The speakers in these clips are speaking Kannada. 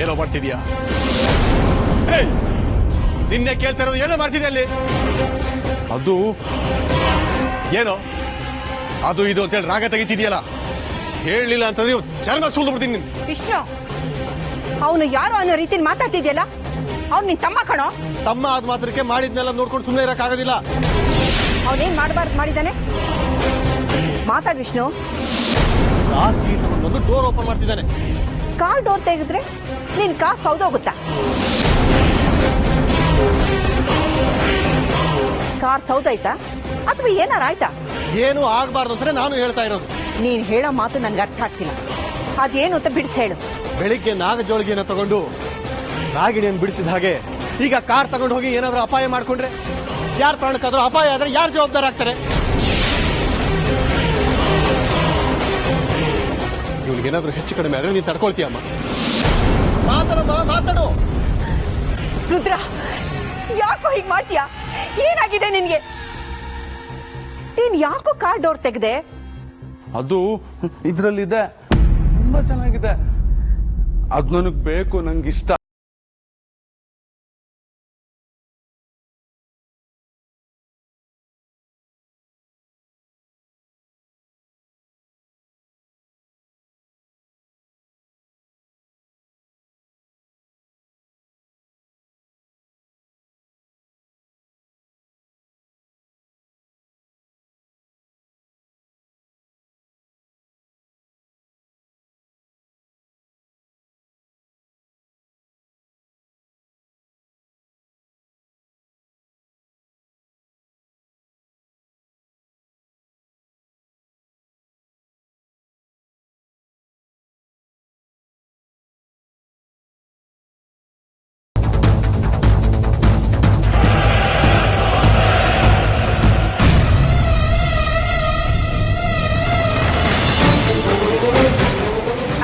ಏನೋ ಮಾಡ್ತಿದ್ಯಾ? ನಿನ್ನೆ ಕೇಳ್ತಾ ಇರೋದು ಏನೋ ಮಾಡ್ತಿದ್ಯಾ ಅಲ್ಲಿ? ಅದು ಏನೋ ಅದು ಇದು ಅಂತೇಳಿ ರಾಗ ತೆಗಿತಿದ್ಯಲ್ಲ, ಹೇಳಲಿಲ್ಲ ಅಂತಂದ್ರೆ ಚರ್ಮ ಸುಳ್ದು ಬಿಡ್ತೀನಿ ನಿನ್. ವಿಷ್ಣು, ಅವನು ಯಾರೋ ಅನ್ನೋ ರೀತಿಲಿ ಮಾತಾಡ್ತಿದ್ಯಲ್ಲ, ಅವ್ನು ನಿನ್ ತಮ್ಮ ಕಣೋ. ತಮ್ಮ ಆದ ಮಾತ್ರಕ್ಕೆ ಮಾಡಿದ್ನೆಲ್ಲ ನೋಡ್ಕೊಂಡು ಸುಮ್ಮನೆ ಇರಕ್ಕಾಗೋದಿಲ್ಲ. ಅವನೇನ್ ಮಾಡಬಾರ್ದು ಮಾಡಿದಾನೆ? ಮಾತಾಡ್ ವಿಷ್ಣು. ಒಂದು ಡೋರ್ ಓಪನ್ ಮಾಡ್ತಿದ್ದಾನೆ. ಕಾರ್ ಡೋರ್ ತೆಗೆದ್ರೆ ನಿನ್ ಕಾರ್ ಸೌದೋಗುತ್ತಾ? ಕಾರ್ ಸೌದಾಯ್ತಾ ಅಥವಾ ಏನಾರ ಆಯ್ತಾ? ಏನು ಆಗ್ಬಾರ್ದು ಅಂದ್ರೆ ನಾನು ಹೇಳ್ತಾ ಇರೋದು. ನೀನ್ ಹೇಳೋ ಮಾತು ನನ್ಗೆ ಅರ್ಥ ಆಗ್ತಿಲ್ಲ. ಅದೇನು ಅಂತ ಬಿಡಿಸಿ ಹೇಳು. ಬೆಳಿಗ್ಗೆ ನಾಗಜೋಳಿಗೆಯನ್ನು ತಗೊಂಡು ನಾಗಿಣಿಯನ್ನು ಬಿಡಿಸಿದ ಹಾಗೆ ಈಗ ಕಾರ್ ತಗೊಂಡು ಹೋಗಿ ಏನಾದ್ರೂ ಅಪಾಯ ಮಾಡ್ಕೊಂಡ್ರೆ, ಯಾರ ಪ್ರಾಣಕ್ಕಾದ್ರೂ ಅಪಾಯ ಆದ್ರೆ ಯಾರು ಜವಾಬ್ದಾರ ಆಗ್ತಾರೆ? ಇವಳಿಗೇನಾದ್ರೂ ಹೆಚ್ಚು ಕಡಿಮೆ ಆದ್ರೆ ನೀನು ತಡ್ಕೊಳ್ತೀಯಮ್ಮ. ಮಾತಾಡು. ರುದ್ರ, ಯಾಕೋ ಹೀಗ್ ಮಾಡ್ತೀಯಾ? ಏನಾಗಿದೆ ನಿನ್ಗೆ? ನೀನ್ ಯಾಕೋ ಕಾರ್ ಡೋರ್ ತೆಗೆದೆ? ಅದು ಇದ್ರಲ್ಲಿದೆ, ತುಂಬಾ ಚೆನ್ನಾಗಿದೆ, ಅದ್ ನನಗ್ ಬೇಕು, ನಂಗಿಷ್ಟ.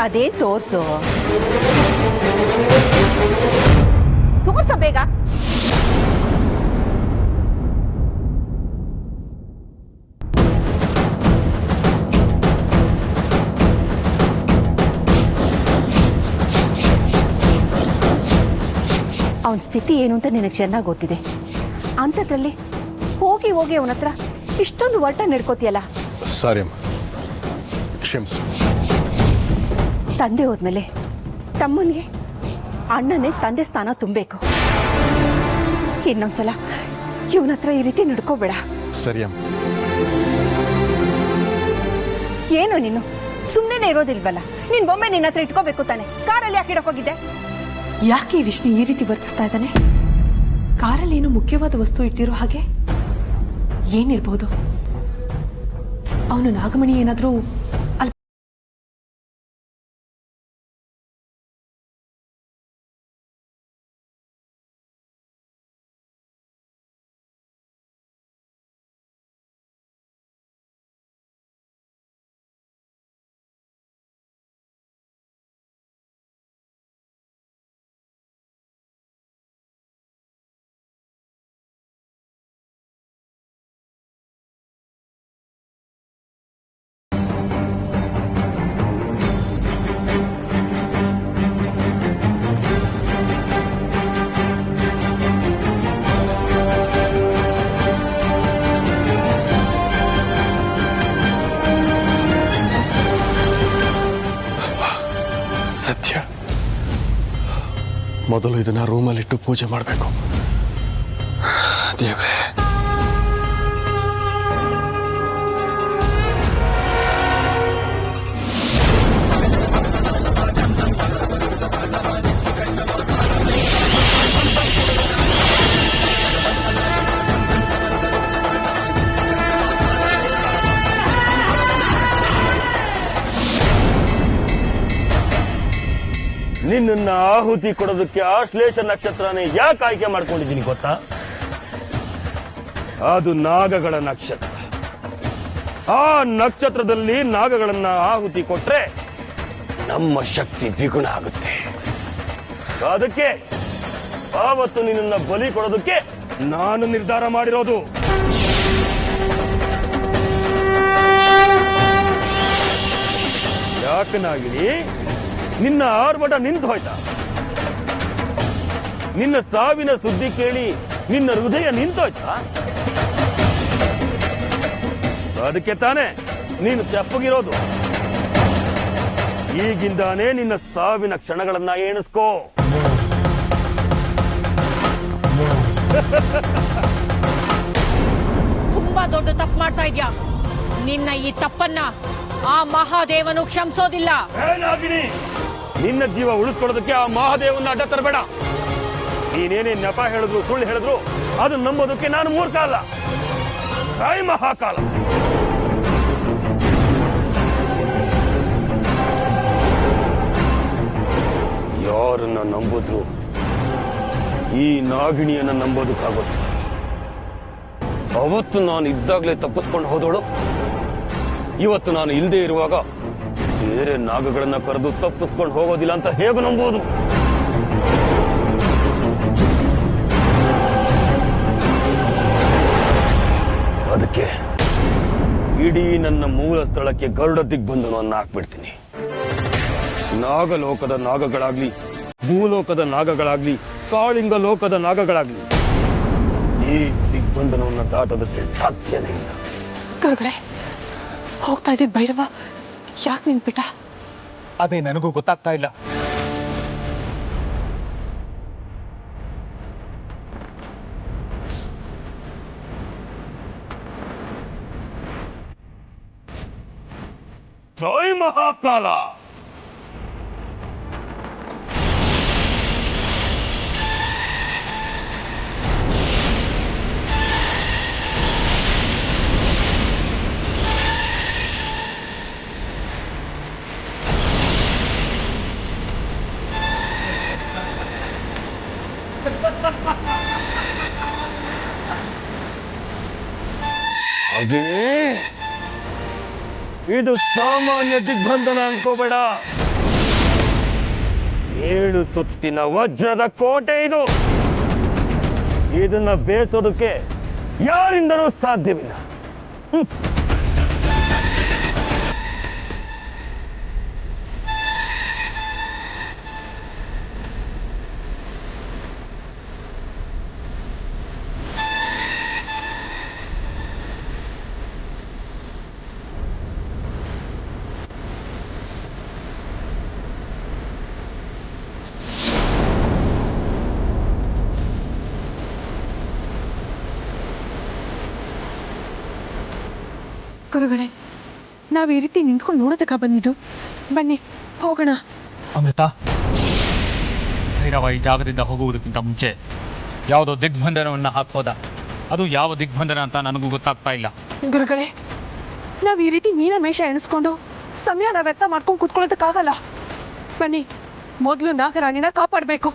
ಅದೇ ತೋರ್ಸು ಬೇಗ. ಅವನ ಸ್ಥಿತಿ ಏನು ಅಂತ ನಿನಗೆ ಚೆನ್ನಾಗಿ ಗೊತ್ತಿದೆ. ಅಂಥದ್ರಲ್ಲಿ ಹೋಗಿ ಅವನ ಹತ್ರ ಇಷ್ಟೊಂದು ಒಟ್ಟ ನಡ್ಕೋತಿಯಲ್ಲ. ಸಾರಿ ಕ್ಷಮಿಸು. ತಂದೆ ಹೋದ್ಮೇಲೆ ತಮ್ಮನಿಗೆ ಅಣ್ಣನೇ ತಂದೆ ಸ್ಥಾನ ತುಂಬಬೇಕು. ಇನ್ನೊಂದ್ಸಲ ಇವನ ಹತ್ರ ಈ ರೀತಿ ನಡ್ಕೋಬೇಡ. ಸರಿಯಮ್ಮ. ಏನು ನೀನು ಸುಮ್ಮನೆ ಇರೋದಿಲ್ವಲ್ಲ? ನಿನ್ ಬೊಮ್ಮೆ ನಿನ್ನ ಹತ್ರ ಇಟ್ಕೋಬೇಕು ತಾನೆ. ಕಾರಲ್ಲಿ ಯಾಕೆ ಇಡಕೋಗಿದ್ದೆ? ಯಾಕೆ ವಿಷ್ಣು ಈ ರೀತಿ ವರ್ತಿಸ್ತಾ ಇದ್ದಾನೆ? ಕಾರಲ್ಲಿ ಏನು ಮುಖ್ಯವಾದ ವಸ್ತು ಇಟ್ಟಿರೋ ಹಾಗೆ ಏನಿರ್ಬಹುದು? ಅವನು ನಾಗಮಣಿ ಏನಾದ್ರೂ ಸತ್ಯ. ಮೊದಲು ಇದನ್ನ ರೂಮಲ್ಲಿಟ್ಟು ಪೂಜೆ ಮಾಡಬೇಕು. ದೇವ್ರೆ, ನಿನ್ನ ಆಹುತಿ ಕೊಡೋದಕ್ಕೆ ಆಶ್ಲೇಷ ನಕ್ಷತ್ರನೇ ಯಾಕೆ ಆಯ್ಕೆ ಮಾಡ್ಕೊಂಡಿದ್ದೀನಿ ಗೊತ್ತಾ? ಅದು ನಾಗಗಳ ನಕ್ಷತ್ರ. ಆ ನಕ್ಷತ್ರದಲ್ಲಿ ನಾಗಗಳನ್ನ ಆಹುತಿ ಕೊಟ್ರೆ ನಮ್ಮ ಶಕ್ತಿ ದ್ವಿಗುಣ ಆಗುತ್ತೆ. ಅದಕ್ಕೆ ಆವತ್ತು ನಿನ್ನ ಬಲಿ ಕೊಡೋದಕ್ಕೆ ನಾನು ನಿರ್ಧಾರ ಮಾಡಿರೋದು. ಯಾಕನಾಗಿರಿ ನಿನ್ನ ಆರ್ಭಟ ನಿಂತು ಹೋಯ್ತಾ? ನಿನ್ನ ಸಾವಿನ ಸುದ್ದಿ ಕೇಳಿ ನಿನ್ನ ಹೃದಯ ನಿಂತೋಯ್ತಾ? ಅದಕ್ಕೆ ತಾನೇ ನೀನು ತೆಪ್ಪಗಿರೋದು. ಈಗಿಂದಾನೇ ನಿನ್ನ ಸಾವಿನ ಕ್ಷಣಗಳನ್ನ ಎಣಿಸ್ಕೋ. ತುಂಬಾ ದೊಡ್ಡ ತಪ್ಪು ಮಾಡ್ತಾ ಇದ್ಯಾ. ನಿನ್ನ ಈ ತಪ್ಪನ್ನ ಆ ಮಹಾದೇವನು ಕ್ಷಮಿಸೋದಿಲ್ಲ. ಏನಾಗಿನಿ, ನಿನ್ನ ಜೀವ ಉಳಿಸ್ಕೊಳ್ಳೋದಕ್ಕೆ ಆ ಮಹಾದೇವನ ಅಡ್ಡ ತರಬೇಡ. ನೀನೇನೇ ನೆಪ ಹೇಳಿದ್ರು ಸುಳ್ಳು ಹೇಳಿದ್ರು ಅದನ್ನ ನಂಬೋದಕ್ಕೆ ನಾನು ಮೂರ್ಖ ಅಲ್ಲ, ತಾಯಿ ಮಹಾಕಾಲ. ಯಾರನ್ನ ನಂಬಿದ್ರು ಈ ನಾಗಿಣಿಯನ್ನ ನಂಬೋದಕ್ಕಾಗೋದು. ಅವತ್ತು ನಾನು ಇದ್ದಾಗಲೇ ತಪ್ಪಿಸ್ಕೊಂಡು ಹೋದೋಳು, ಇವತ್ತು ನಾನು ಇಲ್ಲದೆ ಇರುವಾಗ ಬೇರೆ ನಾಗಗಳನ್ನ ಕರೆದು ತಪ್ಪಿಸ್ಕೊಂಡು ಹೋಗೋದಿಲ್ಲ ಅಂತ ಹೇಗೆ ನಂಬೋದು? ಅದಕ್ಕೆ ಇಡೀ ನನ್ನ ಮೂಲ ಸ್ಥಳಕ್ಕೆ ಗರುಡ ದಿಗ್ಬಂಧನವನ್ನು ಹಾಕ್ಬಿಡ್ತೀನಿ. ನಾಗಲೋಕದ ನಾಗಗಳಾಗ್ಲಿ, ಭೂಲೋಕದ ನಾಗಗಳಾಗ್ಲಿ, ಕಾಳಿಂಗ ಲೋಕದ ನಾಗಗಳಾಗ್ಲಿ ಈ ದಿಗ್ಬಂಧನವನ್ನು ದಾಟೋದಕ್ಕೆ ಸಾಧ್ಯನೇ ಇಲ್ಲ. ಗುರುಗಳೇ, ಹೋಗ್ತಾ ಇದ್ದಿದ್ ಭೈರವ ಯಾಕೆ ನಿಂತ್ಬಿಟ್ಟ? ಅದೇ ನನಗೂ ಗೊತ್ತಾಗ್ತಾ ಇಲ್ಲ. ಜೈ ಮಹಾಕಾಲ. ಹಾಗೇ ಇದು ಸಾಮಾನ್ಯ ದಿಗ್ಬಂಧನ ಅನ್ಕೋಬೇಡ. 7 ಸುತ್ತಿನ ವಜ್ರದ ಕೋಟೆ ಇದು. ಇದನ್ನ ಬೇಸೋದಕ್ಕೆ ಯಾರಿಂದನೂ ಸಾಧ್ಯವಿಲ್ಲ. ಗುರುಗಳೇ, ನಾವ್ ಈ ರೀತಿ ನಿಂತ್ಕೊಂಡು ನೋಡೋದಕ್ಕ ಬಂದಿದ್ದು. ಬನ್ನಿ ಹೋಗೋಣ. ಅಮೃತ, ಭೈರವ ಈ ಜಾಗದಿಂದ ಹೋಗುವುದಕ್ಕಿಂತ ಮುಂಚೆ ಯಾವುದೋ ದಿಗ್ಬಂಧನವನ್ನು ಹಾಕೋದ. ಅದು ಯಾವ ದಿಗ್ಬಂಧನ ಅಂತ ನನಗೂ ಗೊತ್ತಾಗ್ತಾ ಇಲ್ಲ. ಗುರುಗಳೇ, ನಾವ್ ಈ ರೀತಿ ಮೀನ ಮೇಷ ಎಣಿಸ್ಕೊಂಡು ಸಮಯನ ವ್ಯರ್ಥ ಮಾಡ್ಕೊಂಡು ಕೂತ್ಕೊಳ್ಳೋದಕ್ಕಾಗಲ್ಲ. ಬನ್ನಿ, ಮೊದಲು ನಾಗರಾಣಿನ ಕಾಪಾಡಬೇಕು.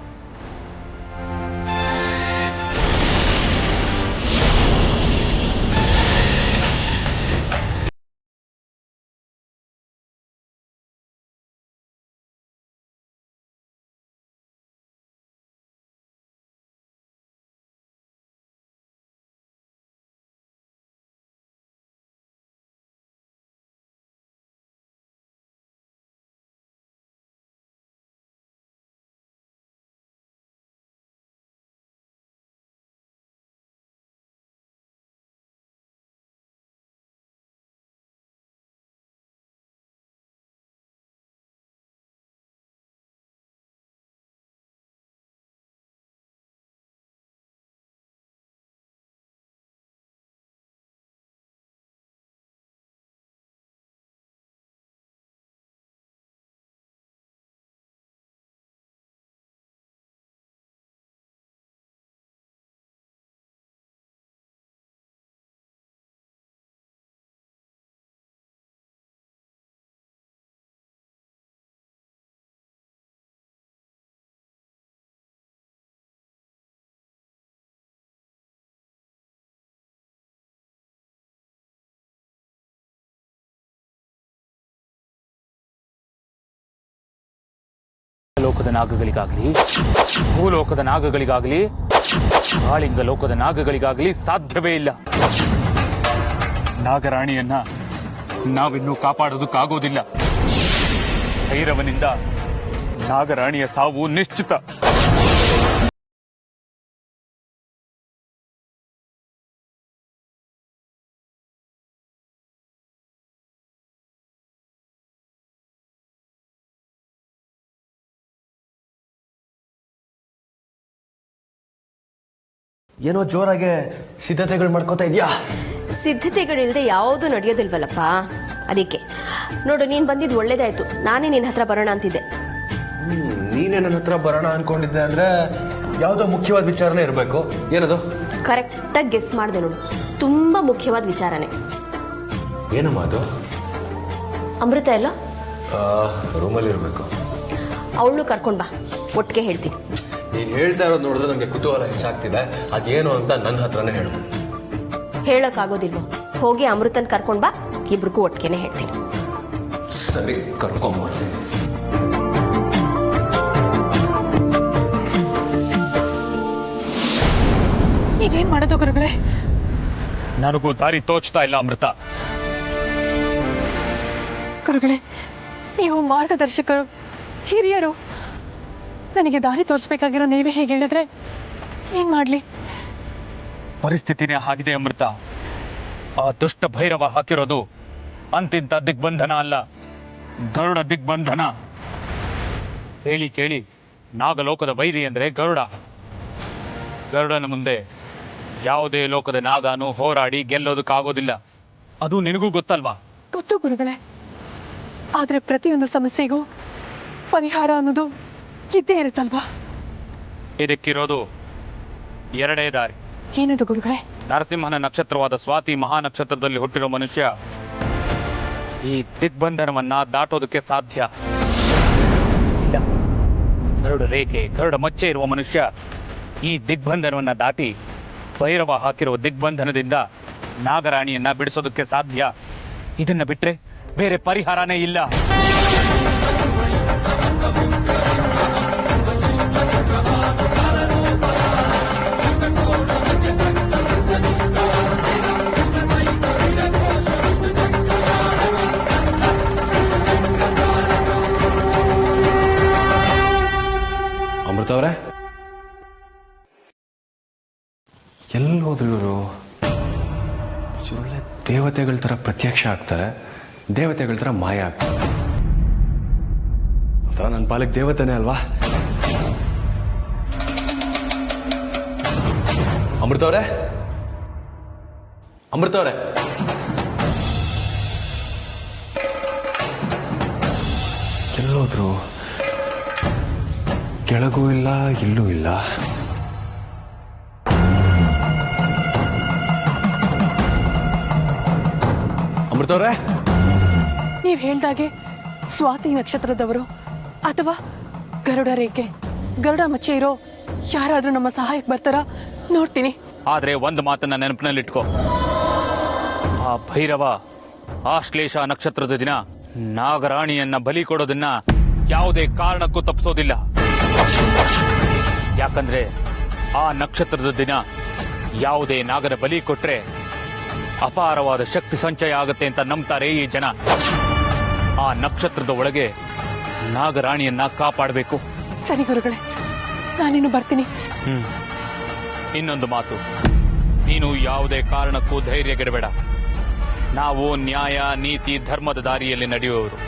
ಲೋಕದ ನಾಗಗಳಿಗಾಗ್ಲಿ, ಭೂಲೋಕದ ನಾಗಗಳಿಗಾಗ್ಲಿ, ಕಾಳಿಂಗ ಲೋಕದ ನಾಗಗಳಿಗಾಗ್ಲಿ ಸಾಧ್ಯವೇ ಇಲ್ಲ. ನಾಗರಾಣಿಯನ್ನ ನಾವಿನ್ನೂ ಕಾಪಾಡೋದಕ್ಕಾಗೋದಿಲ್ಲ. ಭೈರವನಿಂದ ನಾಗರಾಣಿಯ ಸಾವು ನಿಶ್ಚಿತ. ಏನೋ ಜೋರಾಗೆ ಸಿದ್ಧತೆಗಳು ಮಾಡ್ಕೋತಾ ಇದೆಯಾ? ಸಿದ್ಧತೆಗಳಿಲ್ಲದೆ ಯಾವುದೂ ನಡೆಯೋದಿಲ್ವಲ್ಲಪ್ಪ. ಅದಕ್ಕೆ ನೋಡು, ನೀನು ಬಂದಿದ್ದು ಒಳ್ಳೇದಾಯ್ತು. ನಾನೇ ನಿನ್ನ ಹತ್ರ ಬರೋಣ ಅಂತಿದ್ದೆ. ನೀನೇ ನನ್ನ ಹತ್ರ ಬರೋಣ ಅನ್ಕೊಂಡಿದ್ದೆ ಅಂದ್ರೆ ಯಾವುದೋ ಮುಖ್ಯವಾದ ವಿಚಾರನೇ ಇರಬೇಕು. ಏನದು? ಕರೆಕ್ಟಾಗಿ ಗೆಸ್ ಮಾಡಿದೆ ನೋಡು, ತುಂಬಾ ಮುಖ್ಯವಾದ ವಿಚಾರನೇ. ಏನಮ್ಮ ಅದು? ಅಮೃತ ಎಲ್ಲ ರೂಮಲ್ಲಿ ಇರಬೇಕು. ಅವಳು ಕರ್ಕೊಂಡ್ ಬಾ, ಒಟ್ಟಿಗೆ ಹೇಳ್ತೀನಿ. ನೀನು ಹೇಳ್ತಾ ಇರೋದು ನೋಡಿದ್ರೆ ನನಗೆ ಕುತೂಹಲ ಹೆಚ್ಚಾಗ್ತಿದೆ. ಅದೇನು ಅಂತ ನನ್ನ ಹತ್ರನೇ ಹೇಳು. ಹೇಳಕ್ಕಾಗೋದಿಲ್ವೋ? ಹೋಗಿ ಅಮೃತನ್ ಕರ್ಕೊಂಡ್ ಬಾ, ಇಬ್ರಿಗೂ ಒಟ್ಟಿಗೆನೆ ಹೇಳ್ತೀನಿ. ಸರಿ, ಕರ್ಕೊಂಡ್ಬರ್ತೀನಿ. ಈಗೇನ್ ಮಾಡೋದು ಗುರುಗಳೇ? ನನಗೂ ದಾರಿ ತೋಚ್ತಾ ಇಲ್ಲ ಅಮೃತ. ಗುರುಗಳೇ, ನೀವು ಮಾರ್ಗದರ್ಶಕರು, ಹಿರಿಯರು. ನನಗೆ ದಾರಿ ತೋರಿಸ್ಬೇಕಾಗಿರೋ ನೀವೇ ಹೇಗೆ ಹೇಳಿದ್ರೆ ಏನ್ ಮಾಡ್ಲಿ? ಪರಿಸ್ಥಿತಿನೇ ಆಗಿದೆ ಅಮೃತ. ಆ ದುಷ್ಟ ಭೈರವ ಹಾಕಿರೋದು ಅಂತಿಂತ ದಿಗ್ಬಂಧನ ಅಲ್ಲ, ಗರುಡ ದಿಗ್ಬಂಧನ. ಹೇಳಿ ಕೇಳಿ, ನಾಗಲೋಕದ ವೈರಿ ಅಂದ್ರೆ ಗರುಡ. ಗರುಡನ ಮುಂದೆ ಯಾವುದೇ ಲೋಕದ ನಾಗಾನು ಹೋರಾಡಿ ಗೆಲ್ಲೋದಕ್ಕಾಗೋದಿಲ್ಲ. ಅದು ನಿನಗೂ ಗೊತ್ತಲ್ವಾ? ಗೊತ್ತು ಗುರುಗಳೇ, ಆದ್ರೆ ಪ್ರತಿಯೊಂದು ಸಮಸ್ಯೆಗೂ ಪರಿಹಾರ ಅನ್ನೋದು ಇದ್ದೇ ಇರುತ್ತಲ್ವಾ? ಇದಕ್ಕಿರೋದು ಎರಡೇ ದಾರಿ. ಏನದು ಗುರುಗಳೇ? ನರಸಿಂಹನ ನಕ್ಷತ್ರವಾದ ಸ್ವಾತಿ ಮಹಾನಕ್ಷತ್ರದಲ್ಲಿ ಹುಟ್ಟಿರೋ ಮನುಷ್ಯ ಈ ದಿಗ್ಬಂಧನವನ್ನ ದಾಟೋದಕ್ಕೆ ಸಾಧ್ಯ ಇಲ್ಲ. ಗರುಡ ರೇಖೆ, ಗರುಡ ಮಚ್ಚೆ ಇರುವ ಮನುಷ್ಯ ಈ ದಿಗ್ಬಂಧನವನ್ನ ದಾಟಿ ಭೈರವ ಹಾಕಿರುವ ದಿಗ್ಬಂಧನದಿಂದ ನಾಗರಾಣಿಯನ್ನ ಬಿಡಿಸೋದಕ್ಕೆ ಸಾಧ್ಯ. ಇದನ್ನ ಬಿಟ್ರೆ ಬೇರೆ ಪರಿಹಾರನೇ ಇಲ್ಲ. ಅಮೃತ ಅವರೇ, ಎಲ್ಲಿ ಹೋದ್ರು ಇವರು? ಒಳ್ಳೆ ದೇವತೆಗಳ ಥರ ಪ್ರತ್ಯಕ್ಷ ಆಗ್ತಾರೆ, ದೇವತೆಗಳ ಥರ ಮಾಯ ಆಗ್ತಾರೆ. ಒಂಥರ ನನ್ನ ಪಾಲಿಗೆ ದೇವತೆನೇ ಅಲ್ವಾ? ಅಮೃತ ಅವರೇ, ಅಮೃತ ಅವರೇ, ಎಲ್ಲೋದ್ರು? ಕೆಳಗೂ ಇಲ್ಲ, ಇಲ್ಲೂ ಇಲ್ಲ. ಅಮೃತವ್ರೆ, ನೀವ್ ಹೇಳ್ದಾಗೆ ಸ್ವಾತಿ ನಕ್ಷತ್ರದವರು ಅಥವಾ ಗರುಡ ರೇಖೆ, ಗರುಡ ಮಚ್ಚೆ ಇರೋ ಯಾರಾದ್ರೂ ನಮ್ಮ ಸಹಾಯಕ್ಕೆ ಬರ್ತಾರಾ ನೋಡ್ತೀನಿ. ಆದ್ರೆ ಒಂದು ಮಾತನ್ನ ನೆನಪಿನಲ್ಲಿಟ್ಕೋ, ಆ ಭೈರವ ಆಶ್ಲೇಷ ನಕ್ಷತ್ರದ ದಿನ ನಾಗರಾಣಿಯನ್ನ ಬಲಿ ಕೊಡೋದನ್ನ ಯಾವುದೇ ಕಾರಣಕ್ಕೂ ತಪ್ಪಿಸೋದಿಲ್ಲ. ಯಾಕಂದ್ರೆ ಆ ನಕ್ಷತ್ರದ ದಿನ ಯಾವುದೇ ನಾಗರ ಬಲಿ ಕೊಟ್ರೆ ಅಪಾರವಾದ ಶಕ್ತಿ ಸಂಚಯ ಆಗುತ್ತೆ ಅಂತ ನಂಬ್ತಾರೆ ಈ ಜನ. ಆ ನಕ್ಷತ್ರದ ಒಳಗೆ ನಾಗರಾಣಿಯನ್ನ ಕಾಪಾಡಬೇಕು. ಸರಿ ಗುರುಗಳೇ, ನಾನಿನ್ನು ಬರ್ತೀನಿ. ಇನ್ನೊಂದು ಮಾತು, ನೀನು ಯಾವುದೇ ಕಾರಣಕ್ಕೂ ಧೈರ್ಯಗೆಡಬೇಡ. ನಾವು ನ್ಯಾಯ, ನೀತಿ, ಧರ್ಮದ ದಾರಿಯಲ್ಲಿ ನಡೆಯುವವರು.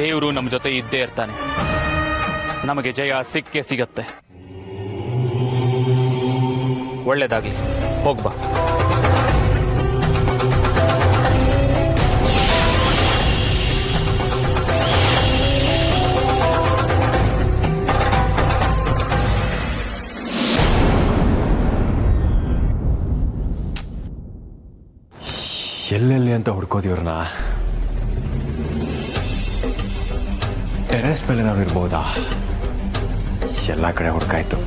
ದೇವರು ನಮ್ಮ ಜೊತೆ ಇದ್ದೇ ಇರ್ತಾನೆ. ನಮಗೆ ಜಯ ಸಿಕ್ಕೇ ಸಿಗತ್ತೆ. ಒಳ್ಳೇದಾಗ್ಲಿ, ಹೋಗ್ಬಾ. ಎಲ್ಲೆಲ್ಲಿ ಅಂತ ಹುಡ್ಕೋದು ಇವ್ರನ್ನ? ಟೆರೆಸ್ ಮೇಲೆ ನಾವು ಇರ್ಬೋದಾ? ಎಲ್ಲ ಕಡೆ ಹುಡ್ಕಾಯ್ತು.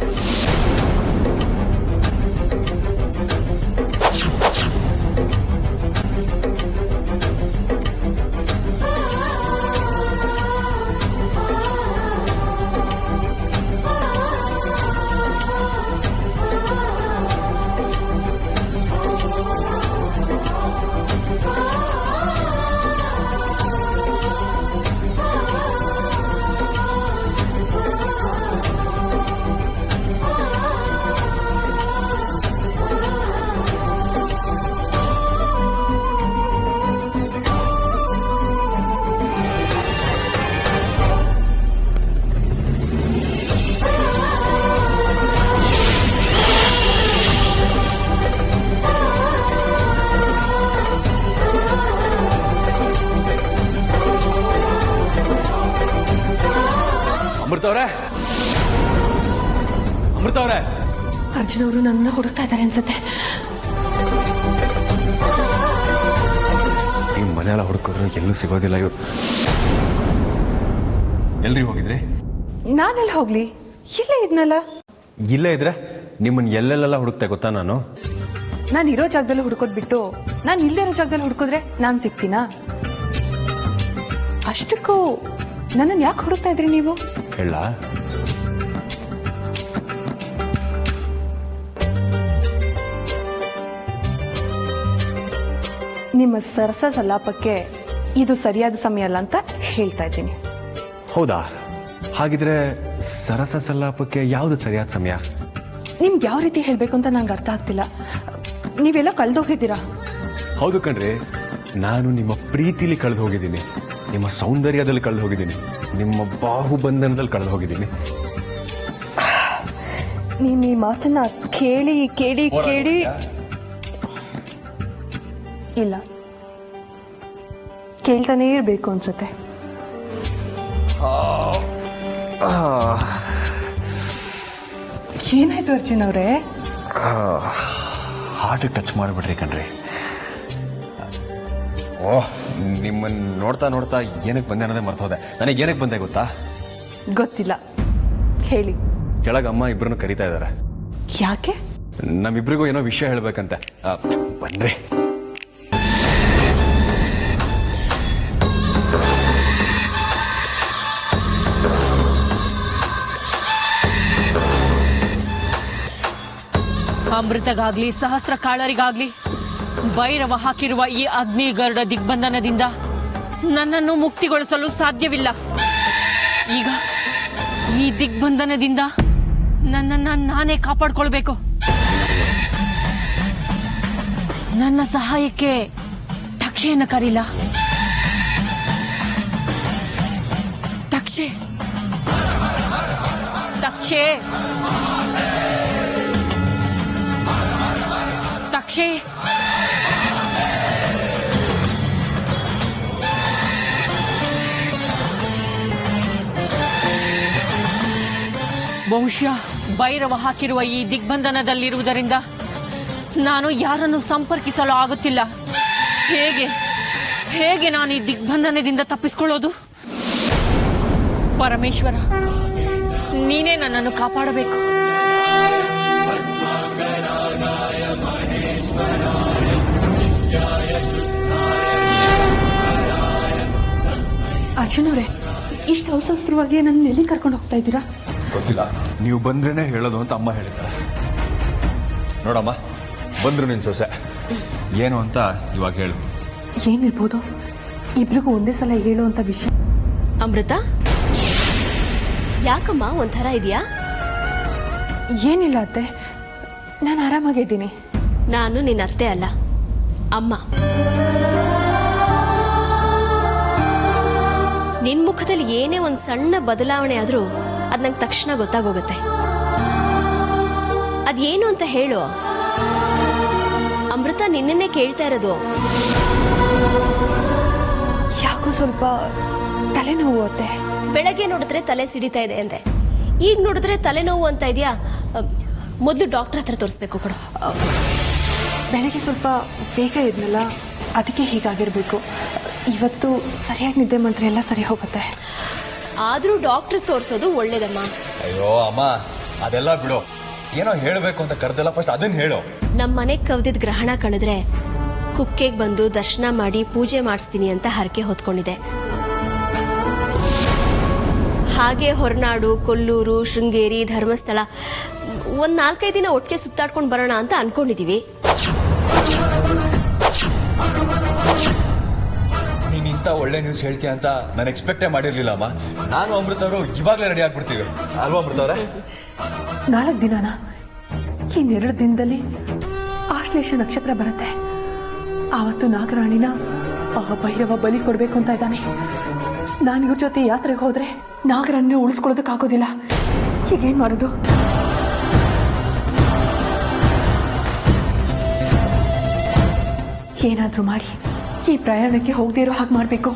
ಅಮೃತ ಅವ್ರೆ ಅರ್ಜುನ್ ಅವರು ನನ್ನನ್ನು ಹುಡುಕ್ತಾ ಇದ್ದಾರೆ ಅನ್ಸುತ್ತೆ. ಈ ಮನೆಯೆಲ್ಲ ಹುಡುಕಿದ್ರು ಎಲ್ಲೂ ಸಿಗೋದಿಲ್ಲ ಇವ್ರು. ಎಲ್ರಿ ಹೋಗಿದ್ರಿ? ನಾನೆಲ್ಲಿ ಹೋಗ್ಲಿ, ಇಲ್ಲೇ ಇದ್ನಲ್ಲ. ಇಲ್ಲೇ ಇದ್ರೆ ನಿಮ್ಮನ್ನ ಎಲ್ಲೆಲ್ಲ ಹುಡುಕ್ತೆ ಗೊತ್ತಾ ನಾನು? ನಾನು ಇರೋ ಜಾಗದಲ್ಲಿ ಹುಡ್ಕೋದ್ ಬಿಟ್ಟು ನಾನು ಇಲ್ಲೇ ಇರೋ ಜಾಗದಲ್ಲಿ ಹುಡ್ಕೋದ್ರೆ ನಾನು ಸಿಗ್ತೀನಾ? ಅಷ್ಟಕ್ಕೂ ನನ್ನನ್ನು ಯಾಕೆ ಹುಡುಕ್ತಾ ಇದ್ರಿ ನೀವು? ಹೇಳ ನಿಮ್ಮ ಸರಸ ಸಲ್ಲಾಪಕ್ಕೆ ಇದು ಸರಿಯಾದ ಸಮಯ ಅಲ್ಲ ಅಂತ ಹೇಳ್ತಾ ಇದ್ದೀನಿ. ಹೌದಾ? ಹಾಗಿದ್ರೆ ಸರಸ ಸಲ್ಲಾಪಕ್ಕೆ ಯಾವ್ದು ಸರಿಯಾದ ಸಮಯ? ನಿಮ್ಗೆ ಯಾವ ರೀತಿ ಹೇಳ್ಬೇಕು ಅಂತ ನಂಗೆ ಅರ್ಥ ಆಗ್ತಿಲ್ಲ. ನೀವೆಲ್ಲ ಕಳ್ದೋಗಿದ್ದೀರಾ. ಹೌದು ಕಣ್ರಿ, ನಾನು ನಿಮ್ಮ ಪ್ರೀತಿಲಿ ಕಳೆದು ಹೋಗಿದ್ದೀನಿ, ನಿಮ್ಮ ಸೌಂದರ್ಯದಲ್ಲಿ ಕಳೆದು ಹೋಗಿದ್ದೀನಿ, ನಿಮ್ಮ ಬಾಹುಬಂಧನದಲ್ಲಿ ಕಳೆದು ಹೋಗಿದ್ದೀನಿ. ನೀನ್ ಈ ಮಾತನ್ನ ಕೇಳಿ ಕೇಳಿ ಕೇಳಿ ಇಲ್ಲ, ಕೇಳ್ತಾನೇ ಇರ್ಬೇಕು ಅನ್ಸುತ್ತೆ. ಏನಾಯ್ತು ಅರ್ಜುನ್ ಅವರೇ? ಹಾರ್ಟ್ ಟಚ್ ಮಾಡಿಬಿಟ್ರಿ ಕಣ್ರಿ. ಓಹ್, ನಿಮ್ಮನ್ನ ನೋಡ್ತಾ ನೋಡ್ತಾ ಏನಕ್ಕೆ ಬಂದೆ ಅನ್ನೋದೇ ಮರ್ತೋದೆ. ನನಗೆ ಏನಕ್ಕೆ ಬಂದೆ ಗೊತ್ತಾ? ಗೊತ್ತಿಲ್ಲ, ಹೇಳಿ. ಕೆಳಗೆ ಅಮ್ಮ ಇಬ್ಬರನ್ನು ಕರೀತಾ ಇದ್ದಾರೆ. ಯಾಕೆ? ನಮ್ಮಿಬ್ರಿಗೂ ಏನೋ ವಿಷಯ ಹೇಳ್ಬೇಕಂತೆ. ಬನ್ರಿ. ಅಮೃತಗಾಗ್ಲಿ ಸಹಸ್ರ ಕಾಳರಿಗಾಗ್ಲಿ ಭೈರವ ಹಾಕಿರುವ ಈ ಅಗ್ನಿಗರುಡ ದಿಗ್ಬಂಧನದಿಂದ ನನ್ನನ್ನು ಮುಕ್ತಿಗೊಳಿಸಲು ಸಾಧ್ಯವಿಲ್ಲ. ಈಗ ಈ ದಿಗ್ಬಂಧನದಿಂದ ನನ್ನನ್ನು ನಾನೇ ಕಾಪಾಡ್ಕೊಳ್ಬೇಕು. ನನ್ನ ಸಹಾಯಕ್ಕೆ ತಕ್ಷೆಯನ್ನು ಕರೀಲ. ತಕ್ಷೆ ತಕ್ಷೆ ತಕ್ಷೆ ಬಹುಶಃ ಭೈರವ ಹಾಕಿರುವ ಈ ದಿಗ್ಬಂಧನದಲ್ಲಿರುವುದರಿಂದ ನಾನು ಯಾರನ್ನು ಸಂಪರ್ಕಿಸಲು ಆಗುತ್ತಿಲ್ಲ. ಹೇಗೆ ನಾನು ಈ ದಿಗ್ಬಂಧನದಿಂದ ತಪ್ಪಿಸಿಕೊಳ್ಳೋದು? ಪರಮೇಶ್ವರ, ನೀನೇ ನನ್ನನ್ನು ಕಾಪಾಡಬೇಕು. ಅರ್ಜುನ್ ಅವರೇ, ಇಷ್ಟು ಅವಸರವಾಗಿ ನನ್ನ ಎಲ್ಲಿ ಕರ್ಕೊಂಡು ಹೋಗ್ತಾ ಇದ್ದೀರಾ? ಗೊತ್ತಿಲ್ಲ, ನೀವು ಬಂದ್ರೇನೆ ಹೇಳೋದು ಅಂತ ಅಮ್ಮ ಹೇಳಿದ್ದಾರೆ. ನೋಡಮ್ಮ, ಬಂದ್ರು ನಿನ್ ಸೊಸೆ, ಏನು ಅಂತ ಇವಾಗ ಹೇಳು. ಏನಿರ್ಬೋದು? ಇಬ್ರಿಗೂ ಒಂದೇ ಸಲ ಹೇಳುವಂತ ವಿಷಯ. ಅಮೃತ, ಯಾಕಮ್ಮ ಒಂಥರ ಇದೆಯಾ? ಏನಿಲ್ಲ ಅತ್ತೆ, ನಾನು ಆರಾಮಾಗಿದ್ದೀನಿ. ನಾನು ನಿನ್ನ ಅತ್ತೆ ಅಲ್ಲ, ಅಮ್ಮ. ನಿನ್ ಮುಖದಲ್ಲಿ ಏನೇ ಒಂದು ಸಣ್ಣ ಬದಲಾವಣೆ ಆದ್ರೂ ಅದ್ ನಂಗೆ ತಕ್ಷಣ ಗೊತ್ತಾಗೋಗುತ್ತೆ. ಅದೇನು ಅಂತ ಹೇಳು. ಅಮೃತ ನಿನ್ನೇ ಕೇಳ್ತಾ ಇರೋದು. ಯಾಕೋ ಸ್ವಲ್ಪ ತಲೆನೋವು ಅತ್ತೆ. ಬೆಳಗ್ಗೆ ನೋಡಿದ್ರೆ ತಲೆ ಸಿಡಿತಾ ಇದೆ ಅಂತೆ, ಈಗ ನೋಡಿದ್ರೆ ತಲೆನೋವು ಅಂತ ಇದೆಯಾ? ಮೊದಲು ಡಾಕ್ಟರ್ ಹತ್ರ ತೋರಿಸ್ಬೇಕು ಕೊಡು. ಬೆಳಗ್ಗೆ ಸ್ವಲ್ಪ ಬೇಗ ಇದ್ನಲ್ಲ, ಅದಕ್ಕೆ ಹೀಗಾಗಿರ್ಬೇಕು. ಇವತ್ತು ಸರಿಯಾಗಿ ನಿದ್ದೆ ಮಾಡಿದ್ರೆ ಎಲ್ಲ ಸರಿ ಹೋಗುತ್ತೆ. ಆದ್ರೂ ಡಾಕ್ಟರ್ ತೋರಿಸೋದು ಒಳ್ಳೇದಮ್ಮ. ಅಯ್ಯೋ ಅಮ್ಮ, ಅದೆಲ್ಲ ಬಿಡು. ಏನೋ ಹೇಳಬೇಕು ಅಂತ ಕರೆದಲ್ಲ, ಫಸ್ಟ್ ಅದನ್ನ ಹೇಳು. ನಮ್ಮ ಮನೆಗೆ ಕವ್ದಿದ್ ಗ್ರಹಣ ಕಣಿದ್ರೆ ಕುಕ್ಕೆಗೆ ಬಂದು ದರ್ಶನ ಮಾಡಿ ಪೂಜೆ ಮಾಡಿಸ್ತೀನಿ ಅಂತ ಹರಕೆ ಹೊತ್ಕೊಂಡಿದೆ. ಹಾಗೆ ಹೊರನಾಡು, ಕೊಲ್ಲೂರು, ಶೃಂಗೇರಿ, ಧರ್ಮಸ್ಥಳ ಒಂದ್ 4-5 ದಿನ ಒಟ್ಟಿಗೆ ಸುತ್ತಾಡ್ಕೊಂಡು ಬರೋಣ ಅಂತ ಅನ್ಕೊಂಡಿದೀವಿ. ನೀನ್ ಇಂಥ ಒಳ್ಳೆ ನ್ಯೂಸ್ ಹೇಳ್ತೀಯ ಅಂತ ನಾನು ಎಕ್ಸ್ಪೆಕ್ಟೇ ಮಾಡಿರ್ಲಿಲ್ಲ ಅಮ್ಮ. ನಾನು ಅಮೃತ ಅವರು ಇವಾಗಲೇ ರೆಡಿ ಆಗ್ಬಿಡ್ತೀವಿ ಅಲ್ವಾ ಅಮೃತ ಅವರೇ? 4 ದಿನನಾ? ಇನ್ನೆರಡು ದಿನದಲ್ಲಿ ಆಶ್ಲೇಷ ನಕ್ಷತ್ರ ಬರುತ್ತೆ. ಆವತ್ತು ನಾಗರಾಣಿನ ಭೈರವ ಬಲಿ ಕೊಡ್ಬೇಕು ಅಂತ ಇದ್ದಾನೆ. ನಾನು ಇವ್ರ ಜೊತೆ ಯಾತ್ರೆಗೆ ಹೋದ್ರೆ ನಾಗರಾಣಿನ ಉಳಿಸ್ಕೊಳ್ಳೋದಕ್ಕಾಗೋದಿಲ್ಲ. ಹೀಗೇನ್ ಮಾಡೋದು? ಏನಾದ್ರೂ ಮಾಡಿ ಈ ಪ್ರಯಾಣಕ್ಕೆ ಹೋಗದೇ ಇರೋ ಹಾಗೆ ಮಾಡಬೇಕು.